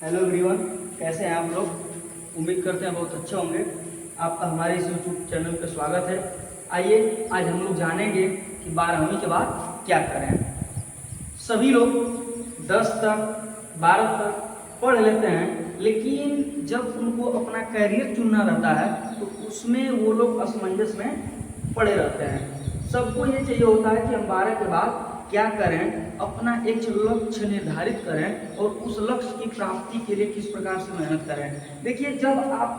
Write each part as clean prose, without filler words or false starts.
Hello everyone, कैसे हैं आप लोग। उम्मीद करते हैं बहुत अच्छे होंगे। आपका हमारे इस यूट्यूब चैनल पर स्वागत है। आइए आज हम लोग जानेंगे कि 12वीं के बाद क्या करें। सभी लोग 10 तक 12 तक पढ़ लेते हैं, लेकिन जब उनको अपना कैरियर चुनना रहता है तो उसमें वो लोग असमंजस में पड़े रहते हैं। सबको ये चाहिए होता है कि हम 12 के बाद क्या करें, अपना एक लक्ष्य निर्धारित करें और उस लक्ष्य की प्राप्ति के लिए किस प्रकार से मेहनत करें। देखिए, जब आप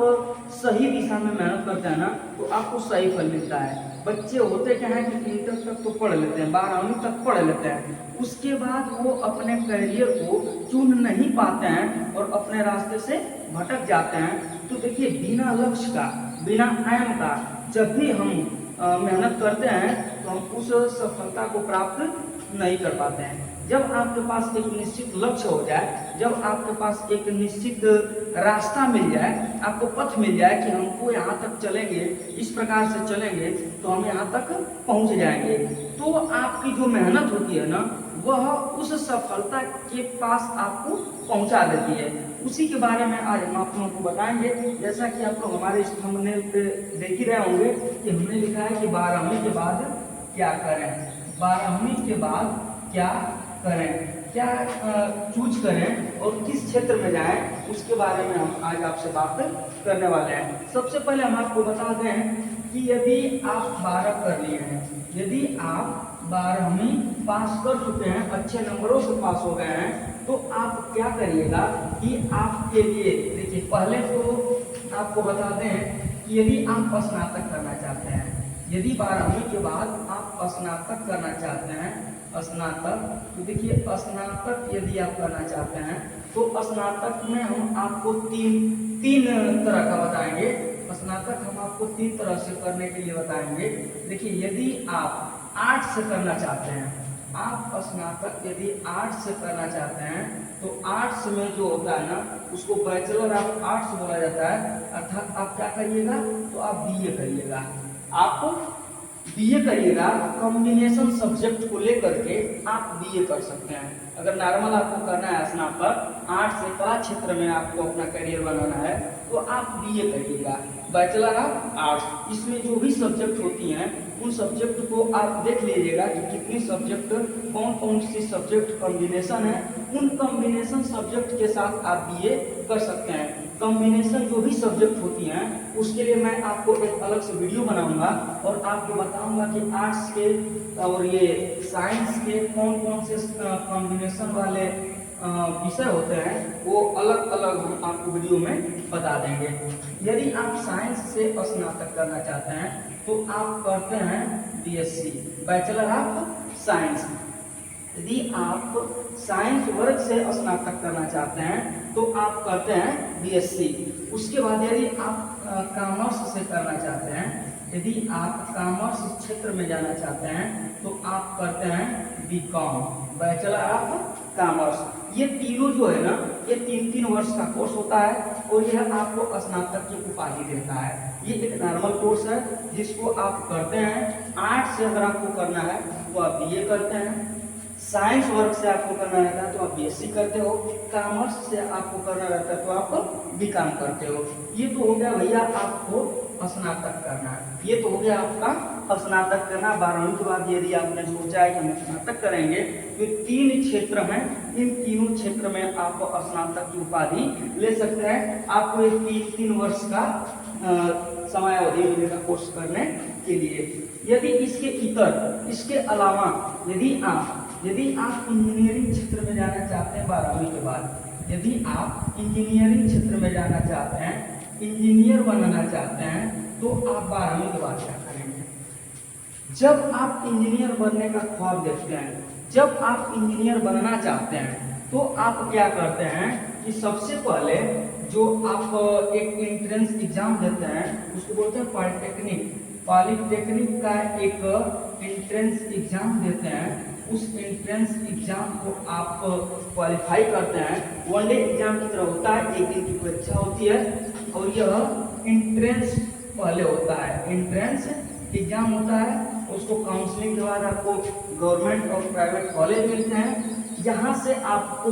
सही दिशा में मेहनत करते हैं ना तो आपको सही फल मिलता है। बच्चे होते क्या हैं कि इंटर तक तो पढ़ लेते हैं, 12वीं तक पढ़ लेते हैं, उसके बाद वो अपने करियर को चुन नहीं पाते हैं और अपने रास्ते से भटक जाते हैं। तो देखिए, बिना लक्ष्य का, बिना एम का जब भी हम मेहनत करते हैं तो हम उस सफलता को प्राप्त नहीं कर पाते हैं। जब आपके पास एक निश्चित लक्ष्य हो जाए, जब आपके पास एक निश्चित रास्ता मिल जाए, आपको पथ मिल जाए कि हमको यहाँ तक चलेंगे, इस प्रकार से चलेंगे तो हम यहाँ तक पहुँच जाएंगे, तो आपकी जो मेहनत होती है ना वह उस सफलता के पास आपको पहुँचा देती है। उसी के बारे में आज हम आप लोगों को बताएंगे। जैसा कि आप लोग हमारे इस थंबनेल पे देख ही रहे होंगे कि हमने लिखा है कि 12वीं के बाद क्या करें। 12वीं के बाद क्या करें, क्या चूज करें और किस क्षेत्र में जाएं, उसके बारे में हम आज आपसे बात करने वाले हैं। सबसे पहले हम आपको बता दें कि यदि आप 12 कर लिए हैं, यदि आप 12वीं पास कर चुके हैं, अच्छे नंबरों से पास हो गए हैं, तो आप क्या करिएगा कि आपके लिए देखिए, पहले तो आपको बता दें कि यदि आप स्नातक करना चाहते हैं, यदि 12वीं के बाद आप स्नातक करना चाहते हैं, स्नातक, तो देखिए स्नातक यदि आप करना चाहते हैं तो स्नातक में हम आपको तीन तरह का बताएंगे। स्नातक हम आपको 3 तरह से करने के लिए बताएंगे। देखिए, यदि आप आर्ट्स से करना चाहते हैं, आप स्नातक यदि आर्ट्स से करना चाहते हैं तो आर्ट्स में जो होता है ना उसको बैचलर ऑफ आर्ट्स बोला जाता है। अर्थात आप क्या करिएगा, तो आप बीए करिएगा, आप बीए करिएगा। कॉम्बिनेशन सब्जेक्ट को लेकर के आप बीए कर सकते हैं। अगर नॉर्मल आपको करना है स्नातक, आर्ट्स से कला क्षेत्र में आपको अपना करियर बनाना है तो आप बीए करिएगा, बैचलर ऑफ आर्ट्स। इसमें जो भी सब्जेक्ट होती हैं उन सब्जेक्ट को आप देख लीजिएगा कि कितनी सब्जेक्ट, कौन कौन सी सब्जेक्ट कॉम्बिनेशन है, उन कॉम्बिनेशन सब्जेक्ट के साथ आप बीए कर सकते हैं। कॉम्बिनेशन जो भी सब्जेक्ट होती हैं उसके लिए मैं आपको एक अलग से वीडियो बनाऊंगा और आपको बताऊंगा कि आर्ट्स के और ये साइंस के कौन कौन से कॉम्बिनेशन वाले विषय होते हैं, वो अलग अलग हम आपको वीडियो में बता देंगे। यदि आप साइंस से स्नातक करना चाहते हैं तो आप करते हैं बीएससी, बैचलर ऑफ साइंस। यदि आप साइंस वर्ग से स्नातक करना चाहते हैं तो आप करते हैं बीएससी। उसके बाद यदि आप कॉमर्स से करना चाहते हैं, यदि आप कॉमर्स क्षेत्र में जाना चाहते हैं तो आप करते हैं बीकॉम, बैचलर ऑफ कॉमर्स। ये तीनों जो है ना, ये 3-3 वर्ष का कोर्स होता है और यह आपको स्नातक की उपाधि देता है। ये एक नॉर्मल कोर्स है जिसको आप करते हैं। आर्ट्स से अगर आपको करना है तो आप बीए करते हैं, साइंस वर्ग से आपको करना रहता है तो आप बीएससी करते हो, कॉमर्स से आपको करना रहता है तो आप बीकॉम करते हो। ये तो हो गया भैया आपको स्नातक करना है, ये तो हो गया आपका स्नातक करना। 12वीं के बाद यदि आपने सोचा है कि हम स्नातक करेंगे तो 3 क्षेत्र हैं, इन तीनों क्षेत्र में आप स्नातक की उपाधि ले सकते हैं। आपको एक 3 वर्ष का समय अवधि मिलेगा कोर्स करने के लिए। यदि इसके इतर, इसके अलावा यदि आप इंजीनियरिंग क्षेत्र में जाना चाहते हैं 12वीं के बाद, यदि आप इंजीनियरिंग क्षेत्र में जाना चाहते हैं, इंजीनियर बनना चाहते हैं, तो आप 12वीं के बाद क्या करेंगे। जब आप इंजीनियर बनने का ख्वाब देखते हैं, जब आप इंजीनियर बनना चाहते हैं तो आप क्या करते हैं कि सबसे पहले जो आप एक एंट्रेंस एग्जाम देते हैं उसको बोलते हैं पॉलिटेक्निक। पॉलिटेक्निक का एक एंट्रेंस एग्जाम देते हैं, उस एंट्रेंस एग्जाम को आप क्वालिफाई करते हैं। 1 डे एग्जाम की तरह होता है, एक दिन की परीक्षा होती है और यह एंट्रेंस पहले होता है, एंट्रेंस एग्जाम होता है। उसको काउंसलिंग के बाद आपको गवर्नमेंट और प्राइवेट कॉलेज मिलते हैं, यहाँ से आपको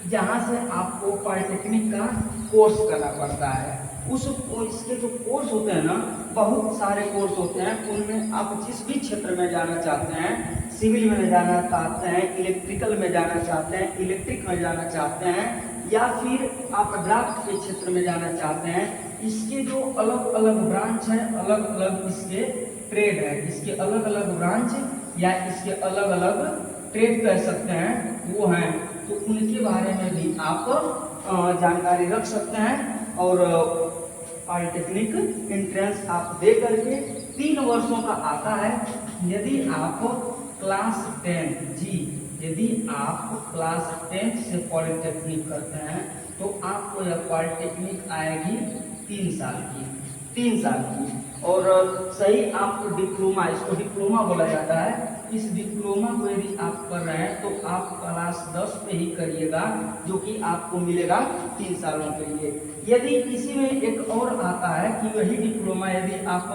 जहाँ से आपको पॉलिटेक्निक का कोर्स करना पड़ता है। इसके जो कोर्स होते हैं ना, बहुत सारे कोर्स होते हैं। उनमें आप जिस भी क्षेत्र में जाना चाहते हैं, सिविल में जाना चाहते हैं, इलेक्ट्रिकल में जाना चाहते हैं, इलेक्ट्रिक में जाना चाहते हैं, या फिर आप ड्राफ्ट के क्षेत्र में जाना चाहते हैं, इसके जो अलग अलग ब्रांच है, अलग अलग इसके ट्रेड है, इसके अलग अलग ब्रांच या इसके अलग अलग ट्रेड कह सकते हैं, वो हैं। तो उनके बारे में भी आप जानकारी रख सकते हैं। और पॉलिटेक्निक एंट्रेंस आप दे करके 3 वर्षों का आता है। यदि आप क्लास 10 जी, यदि आप क्लास 10 से पॉलिटेक्निक करते हैं तो आपको यह पॉलिटेक्निक आएगी 3 साल की, 3 साल की। और सही आप डिप्लोमा, इसको डिप्लोमा बोला जाता है, इस डिप्लोमा को यदि आप कर रहे हैं तो आप क्लास 10 पे ही करिएगा, जो कि आपको मिलेगा 3 सालों के लिए। यदि इसी में एक और आता है कि वही डिप्लोमा यदि आप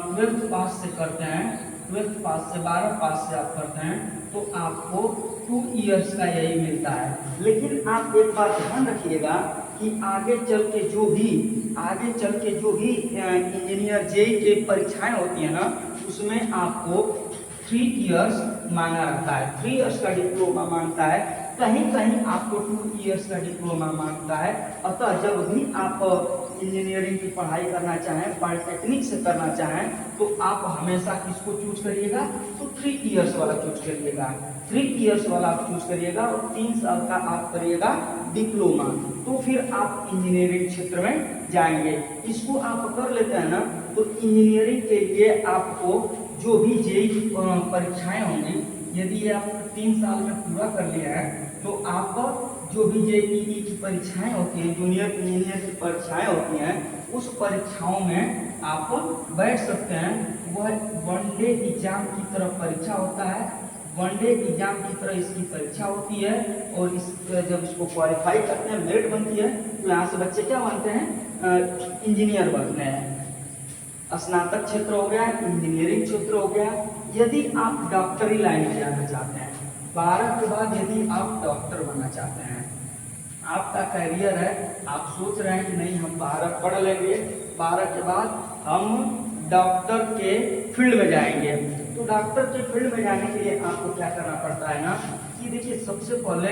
12th पास से करते हैं, 12th पास से 12 पास से आप करते हैं तो आपको 2 इयर्स का यही मिलता है। लेकिन आप एक बात ध्यान रखिएगा कि आगे चल के जो भी इंजीनियर जेई की परीक्षाएं होती है ना, उसमें आपको 3 इयर्स मांगा रहता है, 3 इयर्स का डिप्लोमा मांगता है, कहीं कहीं आपको 2 इयर्स का डिप्लोमा मांगता है। अतः जब भी आप इंजीनियरिंग की पढ़ाई करना चाहें, पॉलिटेक्निक से करना चाहें, तो आप हमेशा किसको चूज करिएगा, तो 3 इयर्स वाला चूज करिएगा, 3 इयर्स वाला आप चूज करिएगा और 3 साल का आप करिएगा डिप्लोमा। तो फिर आप इंजीनियरिंग क्षेत्र में जाएंगे। इसको आप कर लेते हैं ना, तो इंजीनियरिंग के लिए आपको जो भी जेई की परीक्षाएं होंगी, यदि आप 3 साल में पूरा कर लिया है तो आप जो भी जेईई की परीक्षाएं होती हैं, जूनियर इंजीनियर की परीक्षाएं होती हैं, उस परीक्षाओं में आप बैठ सकते हैं। वह वनडे एग्जाम की तरह परीक्षा होता है, वनडे एग्जाम की तरह इसकी परीक्षा होती है। और जब इसको क्वालिफाई करते हैं, मेरिट बनती है, तो यहाँ से बच्चे क्या बनते हैं, इंजीनियर बनते हैं। स्नातक क्षेत्र हो गया, इंजीनियरिंग क्षेत्र हो गया। यदि आप डॉक्टरी लाइन में जाना चाहते हैं, 12 के बाद यदि आप डॉक्टर बनना चाहते हैं, आपका करियर है, आप सोच रहे हैं कि नहीं हम 12 पढ़ लेंगे, 12 के बाद हम डॉक्टर के फील्ड में जाएंगे। तो डॉक्टर के फील्ड में जाने के लिए आपको क्या करना पड़ता है ना, कि देखिए सबसे पहले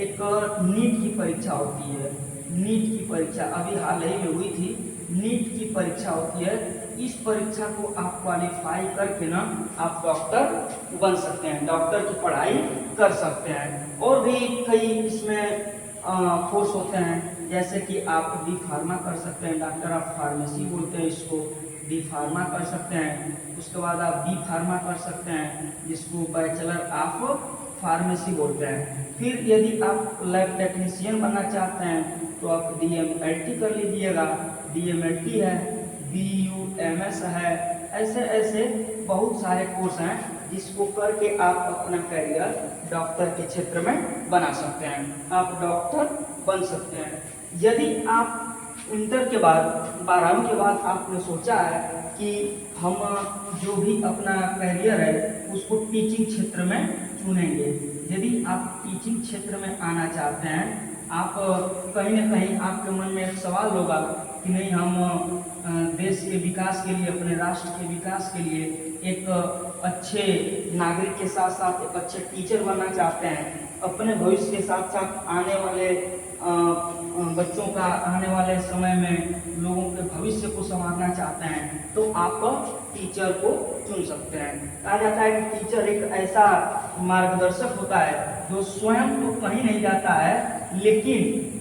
एक नीट की परीक्षा होती है। नीट की परीक्षा अभी हाल ही में हुई थी, नीट की परीक्षा होती है। इस परीक्षा को आप क्वालिफाई करके ना आप डॉक्टर बन सकते हैं, डॉक्टर की पढ़ाई कर सकते हैं। और भी कई इसमें कोर्स होते हैं, जैसे कि आप डी फार्मा कर सकते हैं, डॉक्टर ऑफ फार्मेसी बोलते हैं इसको, डी फार्मा कर सकते हैं। उसके बाद आप बी फार्मा कर सकते हैं, जिसको बैचलर ऑफ फार्मेसी बोलते हैं। फिर यदि आप लैब टेक्नीशियन बनना चाहते हैं तो आप DMLT कर लीजिएगा, DMLT है, BUMS है। ऐसे ऐसे बहुत सारे कोर्स हैं जिसको करके आप अपना करियर डॉक्टर के क्षेत्र में बना सकते हैं, आप डॉक्टर बन सकते हैं। यदि आप इंटर के बाद, 12वीं के बाद आपने सोचा है कि हम जो भी अपना करियर है उसको टीचिंग क्षेत्र में चुनेंगे, यदि आप टीचिंग क्षेत्र में आना चाहते हैं, आप कहीं ना कहीं आपके मन में एक सवाल होगा कि नहीं हम देश के विकास के लिए, अपने राष्ट्र के विकास के लिए एक अच्छे नागरिक के साथ साथ एक अच्छे टीचर बनना चाहते हैं, अपने भविष्य के साथ साथ आने वाले बच्चों का आने वाले समय में लोगों के भविष्य को संवारना चाहते हैं, तो आप टीचर को चुन सकते हैं। कहा जाता है कि टीचर एक ऐसा मार्गदर्शक होता है जो स्वयं तो कहीं नहीं जाता है, लेकिन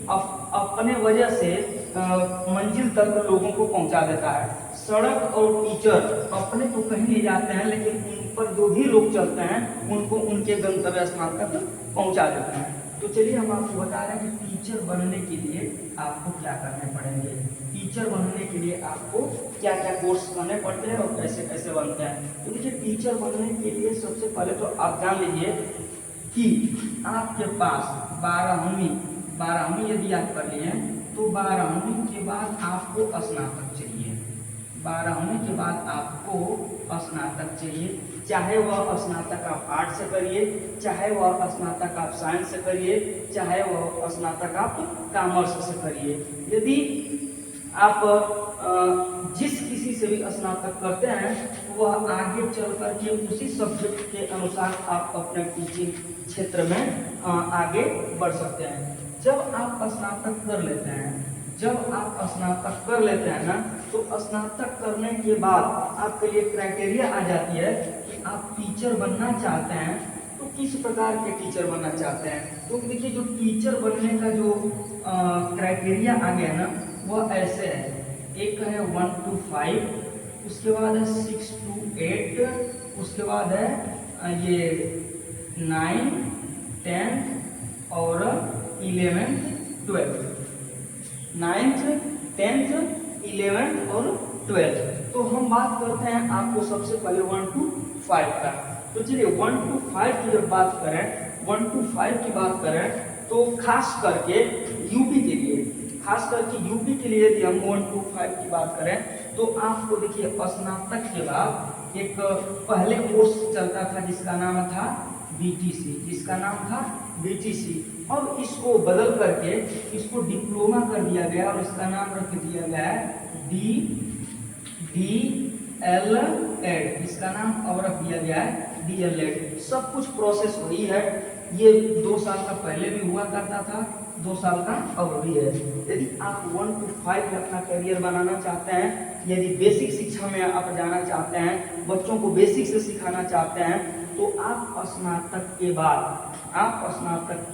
अपने वजह से मंजिल तक लोगों को पहुंचा देता है। सड़क और टीचर अपने तो कहीं नहीं जाते हैं, लेकिन उन पर जो भी लोग चलते हैं उनको उनके गंतव्य स्थान तक पहुंचा देते हैं। तो चलिए हम आपको बता रहे हैं कि टीचर बनने के लिए आपको क्या करने पड़ेंगे, टीचर बनने के लिए आपको क्या क्या कोर्स करने पड़ते हैं और कैसे कैसे बनते हैं। तो देखिए टीचर बनने के लिए सबसे पहले तो आप जान लीजिए कि आपके पास 12वीं यदि आप कर लिए तो 12वीं के बाद आपको स्नातक चाहिए। 12वीं के बाद आपको स्नातक चाहिए, चाहे वह स्नातक आप आर्ट से करिए, चाहे वह स्नातक आप साइंस से करिए, चाहे वह स्नातक आप कॉमर्स से करिए। यदि आप जिस किसी से भी स्नातक करते हैं वह आगे चल करके उसी सब्जेक्ट के अनुसार आप अपने टीचिंग क्षेत्र में आगे बढ़ सकते हैं। जब आप स्नातक कर लेते हैं ना, तो स्नातक करने के बाद आपके लिए क्राइटेरिया आ जाती है कि आप टीचर बनना चाहते हैं तो किस प्रकार के टीचर बनना चाहते हैं। तो देखिए, जो टीचर बनने का जो क्राइटेरिया आ गया ना, वह ऐसे है। एक है 1 to 5, उसके बाद है 6 to 8, उसके बाद है ये 9, 10 और 11, 12। 9th, 10th, 11th और 12th। तो हम बात करते हैं आपको सबसे पहले 1 to 5 का। तो चलिए 1 to 5 की जब बात करें, 1 to 5 की बात करें तो खास करके यूपी के लिए यदि हम 1 to 5 की बात करें तो आपको देखिए स्नातक के बाद एक पहले कोर्स चलता था जिसका नाम था बीटीसी। अब इसको बदल करके इसको डिप्लोमा कर दिया गया और इसका नाम रख दिया गया है DLED। इसका नाम अब रख दिया गया है DLED। सब कुछ प्रोसेस वही है। ये 2 साल का पहले भी हुआ करता था, 2 साल का अब भी है। यदि आप 1 to 5 में अपना करियर बनाना चाहते हैं, यदि बेसिक शिक्षा में आप जाना चाहते हैं, बच्चों को बेसिक से सिखाना चाहते हैं, तो आप स्नातक के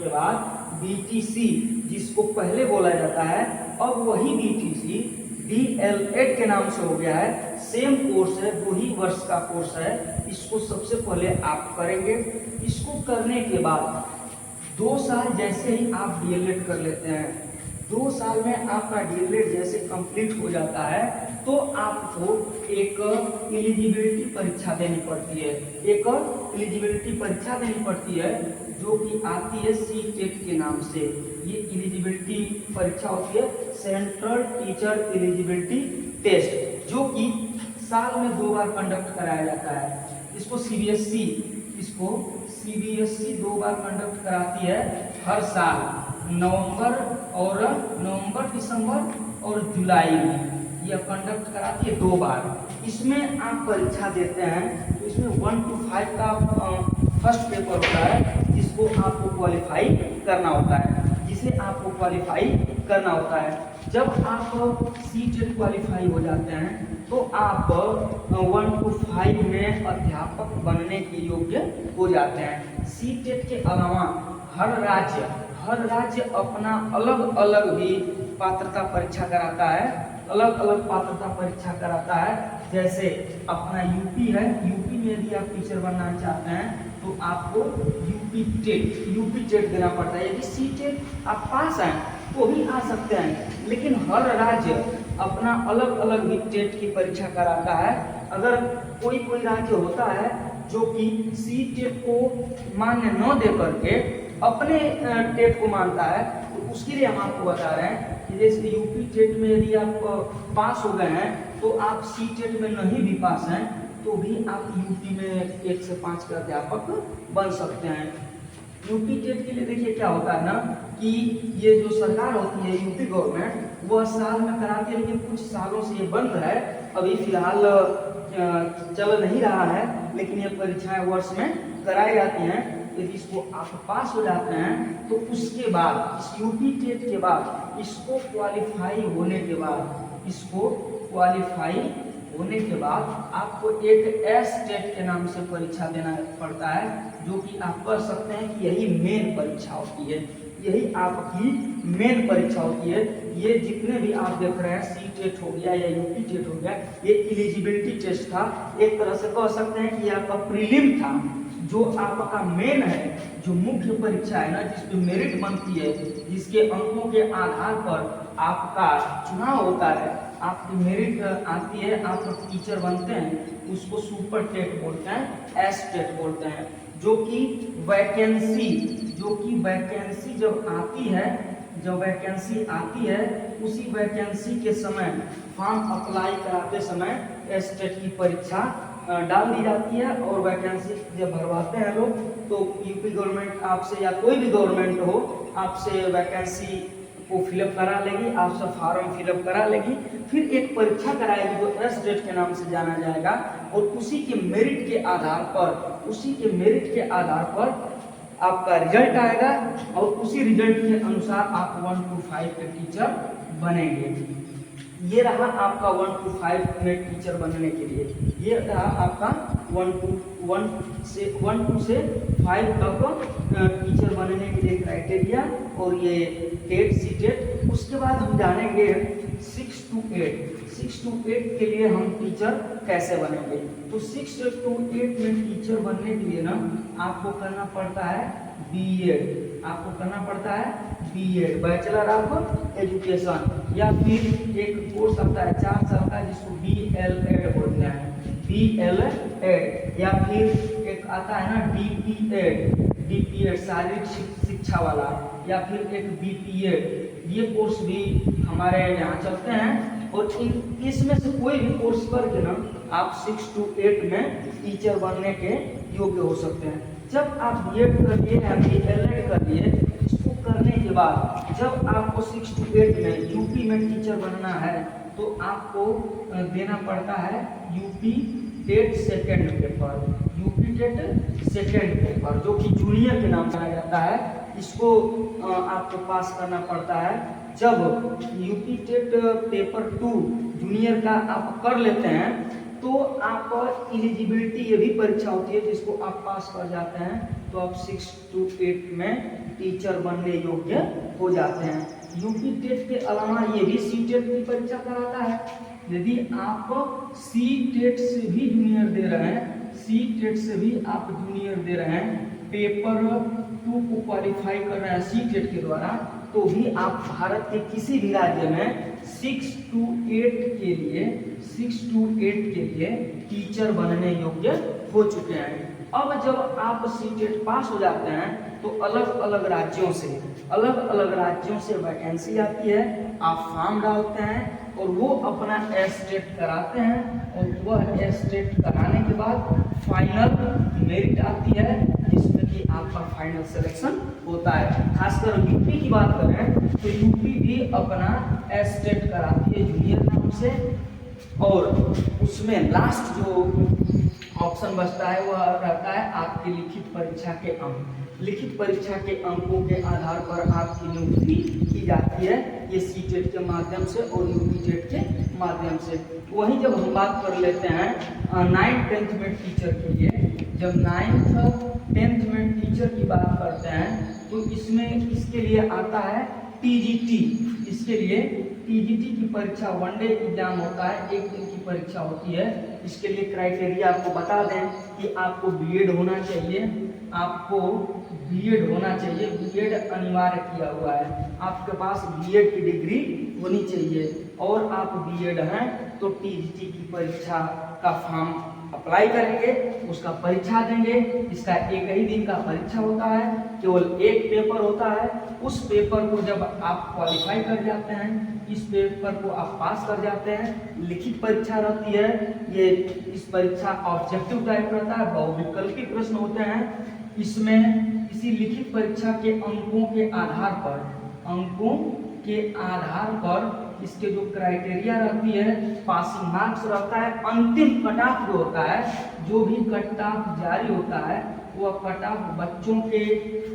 बाद बीटीसी, जिसको पहले बोला जाता है, अब वही बीटीसी DLED के नाम से हो गया है। सेम कोर्स है, 2 ही वर्ष का कोर्स है। इसको सबसे पहले आप करेंगे। इसको करने के बाद 2 साल जैसे ही आप DLED कर लेते हैं, 2 साल में आपका DLED जैसे कंप्लीट हो जाता है तो आपको एक एलिजिबिलिटी परीक्षा देनी पड़ती है, जो कि आती है CTET के नाम से। ये एलिजिबिलिटी परीक्षा होती है, सेंट्रल टीचर एलिजिबिलिटी टेस्ट, जो कि साल में 2 बार कंडक्ट कराया जाता है। इसको CBSE 2 बार कंडक्ट कराती है हर साल, नवंबर, दिसंबर और जुलाई में यह कंडक्ट कराती है 2 बार। इसमें आप परीक्षा देते हैं तो इसमें 1 to 5 का फर्स्ट पेपर होता है, जिसको आपको क्वालिफाई करना होता है। जब आप CTET क्वालिफाई हो जाते हैं तो आप 1 to 5 में अध्यापक बनने के योग्य हो जाते हैं। CTET के अलावा हर राज्य अपना अलग भी पात्रता परीक्षा कराता है। जैसे अपना यूपी है, यूपी में यदि आप टीचर बनना चाहते हैं तो आपको यूपी टेट देना पड़ता है। यदि CTET आप पास हैं तो भी आ सकते हैं, लेकिन हर राज्य अपना अलग भी टेट की परीक्षा कराता है। अगर कोई राज्य होता है जो कि CTET को मान्य न दे करके अपने टेट को मानता है, तो उसके लिए हम आपको बता रहे हैं कि जैसे यूपी टेट में यदि आप पास हो गए हैं तो आप CTET में नहीं भी पास हैं तो भी आप यूपी में 1 से 5 के अध्यापक बन सकते हैं। यूपी टेट के लिए देखिए क्या होता है ना कि ये जो सरकार होती है यूपी गवर्नमेंट, वह साल में कराती है, लेकिन कुछ सालों से ये बंद है, अभी फिलहाल चल नहीं रहा है, लेकिन ये परीक्षाएं वर्ष में कराई जाती हैं। यदि इसको आप पास हो जाते हैं तो उसके बाद इस यूपी टेट के बाद इसको क्वालिफाई होने के बाद आपको एक STET के नाम से परीक्षा देना पड़ता है, जो कि आप कर सकते हैं कि यही मेन परीक्षा होती है, यही आपकी मेन परीक्षा होती है। ये जितने भी आप देख रहे हैं CTET हो गया या यूपी टेट हो गया, ये एलिजिबिलिटी टेस्ट था। एक तरह से कह सकते हैं कि ये आपका प्रीलिम था। जो आपका मेन है, जो मुख्य परीक्षा है ना, जिसमें मेरिट बनती है, जिसके अंकों के आधार पर आपका चुनाव होता है, आपकी मेरिट आती है, आप टीचर बनते हैं, उसको सुपर टेट बोलते हैं, STET बोलते हैं। जो कि वैकेंसी जब आती है जो वैकेंसी आती है उसी वैकेंसी के समय फॉर्म अप्लाई कराते समय स्टेट की परीक्षा डाल दी जाती है और वैकेंसी जब भरवाते हैं लोग तो यूपी गवर्नमेंट आपसे या कोई भी गवर्नमेंट हो आपसे वैकेंसी को फिलअप करा लेगी, आपसे फॉर्म फिलअप करा लेगी, फिर एक परीक्षा कराएगी जो स्टेट के नाम से जाना जाएगा और उसी के मेरिट के आधार पर आपका रिजल्ट आएगा और उसी रिजल्ट के अनुसार आप 1 to 5 के टीचर बनेंगे। ये रहा आपका 1 to 5 में टीचर बनने के लिए, ये रहा आपका 1 to 5 तक टीचर बनने के लिए क्राइटेरिया और ये टेट सीटेट। उसके बाद हम जानेंगे 6 to 8 के लिए हम टीचर कैसे बनेंगे। तो 6 to 8 में टीचर बनने के लिए ना आपको करना पड़ता है बीएड, बैचलर ऑफ एजुकेशन, या फिर एक कोर्स आता है 4 साल का जिसको BLED बोलते हैं, BLED, या फिर एक आता है ना DPED शारीरिक शिक्षा वाला, या फिर एक BPED। ये कोर्स भी हमारे यहाँ चलते हैं और इसमें से कोई भी कोर्स करके ना आप 6 to 8 में टीचर बनने के योग्य हो सकते हैं। जब आप बीएड कर लिए या BLED कर लिए, इसको करने के बाद जब आपको 6 to 8 में यूपी में टीचर बनना है तो आपको देना पड़ता है यूपी टेट सेकेंड पेपर, जो कि जूनियर के नाम जाना जाता है। इसको आपको पास करना पड़ता है। जब यूपी टेट पेपर 2 जूनियर का आप कर लेते हैं तो आप एलिजिबिलिटी ये भी परीक्षा होती है जिसको आप पास कर जाते हैं तो आप 6 to 8 में टीचर बनने योग्य हो जाते हैं। यूपी टेट के अलावा ये भी सी टेट की परीक्षा कराता है। यदि आप सी टेट से भी जूनियर दे रहे हैं, पेपर 2 को क्वालिफाई कर रहे हैं सी टेट के द्वारा, तो भी आप भारत के किसी भी राज्य में 6 to 8 के लिए टीचर बनने योग्य हो चुके हैं। अब जब आप सीटेट पास हो जाते हैं तो अलग अलग राज्यों से वैकेंसी आती है, आप फॉर्म डालते हैं और वो अपना एस्टेट कराते हैं और वह एस्टेट कराने के बाद फाइनल मेरिट आती है जिसमें कि आपका फाइनल सिलेक्शन होता है। खासकर यूपी की बात करें तो यूपी भी अपना एस्टेट कराती है जूनियर नाम से और उसमें लास्ट जो ऑप्शन बचता है वह रहता है आपकी लिखित परीक्षा के अंक। लिखित परीक्षा के अंकों के आधार पर आपकी नियुक्ति की जाती है, ये सीटेट के माध्यम से और यूपी टेट के माध्यम से। वहीं जब हम बात कर लेते हैं 9th 10th में टीचर के लिए, जब 9th 10th में टीचर की बात करते हैं तो इसके लिए आता है टीजीटी। इसके लिए टीजीटी की परीक्षा 1 डे एग्जाम होता है, 1 दिन की परीक्षा होती है। इसके लिए क्राइटेरिया आपको बता दें कि आपको बीएड होना चाहिए, बीएड अनिवार्य किया हुआ है, आपके पास बीएड की डिग्री होनी चाहिए और आप बीएड हैं तो टीजीटी की परीक्षा का फॉर्म अप्लाई करेंगे, उसका परीक्षा देंगे। इसका 1 ही दिन का परीक्षा होता है, केवल 1 पेपर होता है। उस पेपर को जब आप क्वालिफाई कर जाते हैं, इस पेपर को आप पास कर जाते हैं, लिखित परीक्षा रहती है। ये इस परीक्षा ऑब्जेक्टिव टाइप रहता है, बहुविकल्पी प्रश्न होते हैं। इसमें इसी लिखित परीक्षा के अंकों के आधार पर इसके जो क्राइटेरिया रहती है, पासिंग मार्क्स रहता है, अंतिम कट ऑफ जो होता है, जो भी कट ऑफ जारी होता है वह कट ऑफ बच्चों के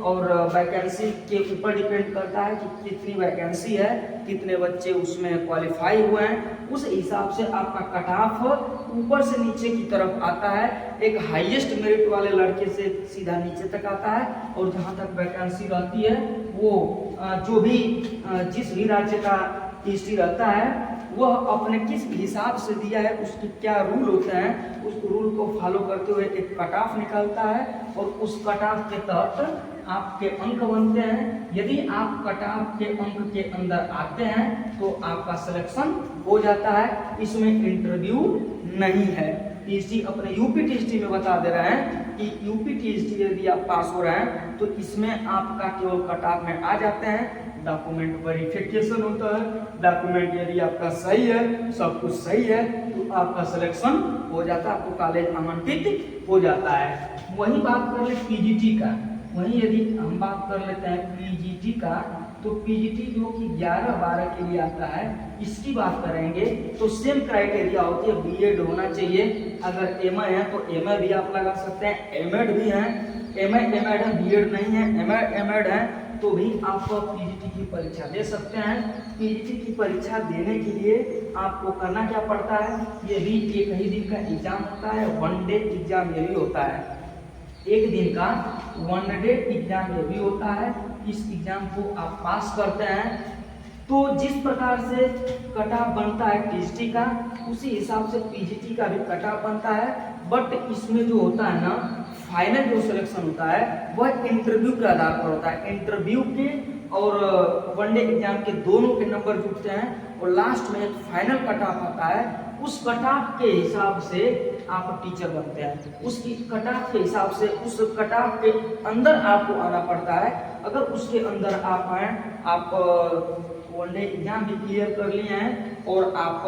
और वैकेंसी के ऊपर डिपेंड करता है कि कितनी वैकेंसी है, कितने बच्चे उसमें क्वालिफाई हुए हैं। उस हिसाब से आपका कट ऑफ ऊपर से नीचे की तरफ आता है। एक हाईएस्ट मेरिट वाले लड़के से सीधा नीचे तक आता है और जहाँ तक वैकेंसी रहती है वो जो भी जिस भी राज्य का हिस्ट्री रहता है वह अपने किस हिसाब से दिया है, उसके क्या रूल होते हैं, उस रूल को फॉलो करते हुए एक कट ऑफ निकलता है और उस कट ऑफ के तहत आपके अंक बनते हैं। यदि आप कट ऑफ के अंक के अंदर आते हैं तो आपका सिलेक्शन हो जाता है, इसमें इंटरव्यू नहीं है। टीएसटी अपने यूपी टीएसटी में बता दे रहे हैं कि यूपी टीएसटी यदि आप पास हो रहे हैं तो इसमें आपका केवल कट ऑफ में आ जाते हैं। डॉक्यूमेंट वेरिफिकेशन होता है। डॉक्यूमेंट यदि आपका सही है, सब कुछ सही है, तो आपका सिलेक्शन हो जाता है, आपको कॉलेज आमंत्रित हो जाता है। वही बात कर ले पीजीटी का, वहीं यदि हम बात कर लेते हैं पीजीटी का, तो पीजीटी जो कि 11-12 के लिए आता है, इसकी बात करेंगे तो सेम क्राइटेरिया होती है, बीएड होना चाहिए। अगर एमए है तो एमए भी आप लगा सकते हैं, एमएड भी है, एमए एमएड है, बीएड नहीं है, एमए एमएड है तो भी आप पीजीटी की परीक्षा दे सकते हैं। पीजीटी की परीक्षा देने के लिए आपको करना क्या पड़ता है, ये भी एक ही दिन का एग्जाम होता है, 1 डे एग्जाम ये भी होता है, एक दिन का 1 डे एग्जाम ये भी होता है। इस एग्जाम को आप पास करते हैं तो जिस प्रकार से कट ऑफ बनता है टीजीटी का, उसी हिसाब से पीजीटी का भी कट ऑफ बनता है। बट इसमें जो होता है ना, फाइनल जो सिलेक्शन होता है वह इंटरव्यू के आधार पर होता है। इंटरव्यू के और 1 डे एग्जाम के दोनों के नंबर जुटते हैं और लास्ट में एक फाइनल कट ऑफ आता है। उस कट ऑफ के हिसाब से आप टीचर बनते हैं, उसकी कट ऑफ के हिसाब से उस कट ऑफ के अंदर आपको आना पड़ता है। अगर उसके अंदर आप आए, आप 1 डे एग्जाम भी क्लियर कर लिए हैं और आप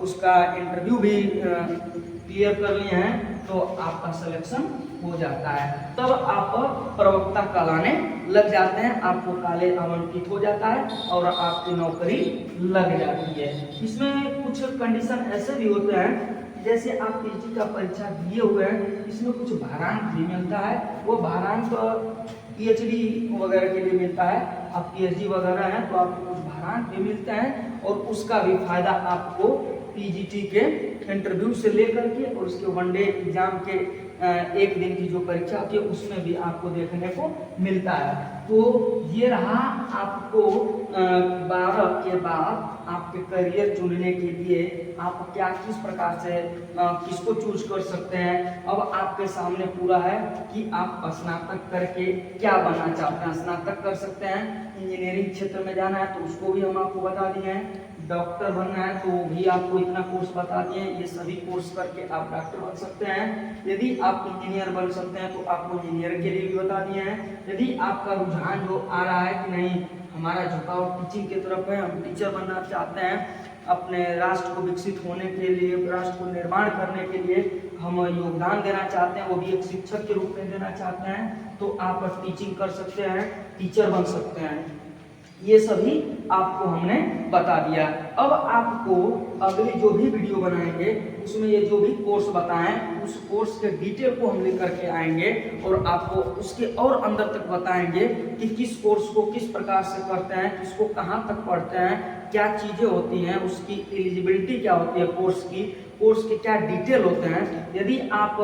उसका इंटरव्यू भी क्लियर कर लिए हैं, तो आपका सिलेक्शन हो जाता है। तब आप प्रवक्ता कहलाने लग जाते हैं, आपको कॉलेज आमंत्रित हो जाता है और आपकी नौकरी लग जाती है। इसमें कुछ कंडीशन ऐसे भी होते हैं, जैसे आप पीजी का परीक्षा दिए हुए हैं, इसमें कुछ भारांक भी मिलता है। वो भारांक पीएचडी वगैरह के लिए मिलता है। आप पीएचडी वगैरह हैं तो आपको कुछ भारांक भी मिलते हैं और उसका भी फायदा आपको पीजीटी के इंटरव्यू से लेकर के और उसके 1 डे एग्जाम के एक दिन की जो परीक्षा होती है उसमें भी आपको देखने को मिलता है। तो ये रहा आपको 12 के बाद आपके करियर चुनने के लिए आप क्या किस प्रकार से किसको चूज कर सकते हैं। अब आपके सामने पूरा है कि आप स्नातक करके क्या बनना चाहते हैं। स्नातक कर सकते हैं, इंजीनियरिंग क्षेत्र में जाना है तो उसको भी हम आपको बता दिए हैं, डॉक्टर बनना है तो भी आपको इतना कोर्स बता दिए, ये सभी कोर्स करके आप डॉक्टर बन सकते हैं। यदि आप इंजीनियर बन सकते हैं तो आपको इंजीनियर के लिए भी बता दिए हैं। यदि आपका रुझान जो आ रहा है कि नहीं हमारा झुकाव टीचिंग की तरफ है, हम टीचर बनना चाहते हैं, अपने राष्ट्र को विकसित होने के लिए, राष्ट्र को निर्माण करने के लिए हम योगदान देना चाहते हैं, वो भी एक शिक्षक के रूप में देना चाहते हैं, तो आप टीचिंग कर सकते हैं, टीचर बन सकते हैं। ये सभी आपको हमने बता दिया। अब आपको अगली जो भी वीडियो बनाएंगे उसमें ये जो भी कोर्स बताएं उस कोर्स के डिटेल को हम लेकर के आएंगे और आपको उसके और अंदर तक बताएंगे कि किस कोर्स को किस प्रकार से करते हैं, किसको कहाँ तक पढ़ते हैं, क्या चीज़ें होती हैं, उसकी एलिजिबिलिटी क्या होती है कोर्स की, कोर्स के क्या डिटेल होते हैं। यदि आप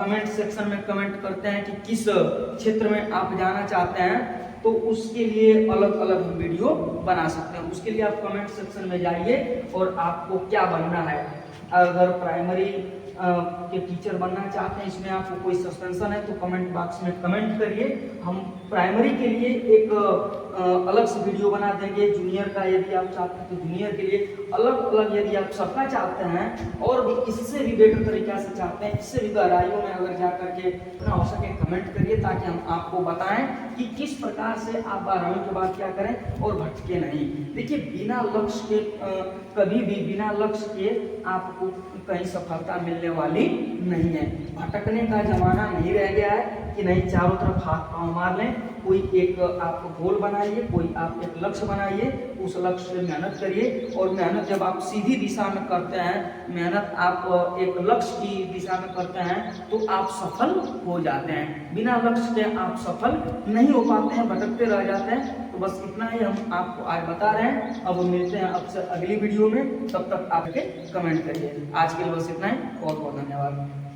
कमेंट सेक्शन में कमेंट करते हैं कि किस क्षेत्र में आप जाना चाहते हैं तो उसके लिए अलग अलग हम वीडियो बना सकते हैं। उसके लिए आप कमेंट सेक्शन में जाइए और आपको क्या बनना है। अगर प्राइमरी के टीचर बनना चाहते हैं, इसमें आपको कोई सस्पेंशन है तो कमेंट बॉक्स में कमेंट करिए, हम प्राइमरी के लिए एक अलग से वीडियो बना देंगे। जूनियर का यदि आप चाहते हैं तो जूनियर के लिए अलग अलग, यदि आप सबका चाहते हैं और भी इससे भी बेटर तरीका से चाहते हैं, इससे भी गहराइयों में अगर जा करके इतना हो सके कमेंट करिए ताकि हम आपको बताएं कि किस प्रकार से आप 12वीं के बाद क्या करें और भटके नहीं। देखिए बिना लक्ष्य के कभी भी बिना लक्ष्य के आपको कहीं सफलता मिलने वाली नहीं है। भटकने का जमाना नहीं रह गया है कि नहीं चारों तरफ हाथ पांव मार लें। कोई एक आप गोल बनाइए, कोई आप एक लक्ष्य बनाइए, उस लक्ष्य से मेहनत करिए और मेहनत जब आप सीधी दिशा में करते हैं, मेहनत आप एक लक्ष्य की दिशा में करते हैं तो आप सफल हो जाते हैं। बिना लक्ष्य के आप सफल नहीं हो पाते हैं, भटकते रह जाते हैं। तो बस इतना ही हम आपको आज बता रहे हैं। अब मिलते हैं आपसे अगली वीडियो में, तब तक आपके कमेंट करिए। आज के लिए बस इतना ही, बहुत बहुत धन्यवाद।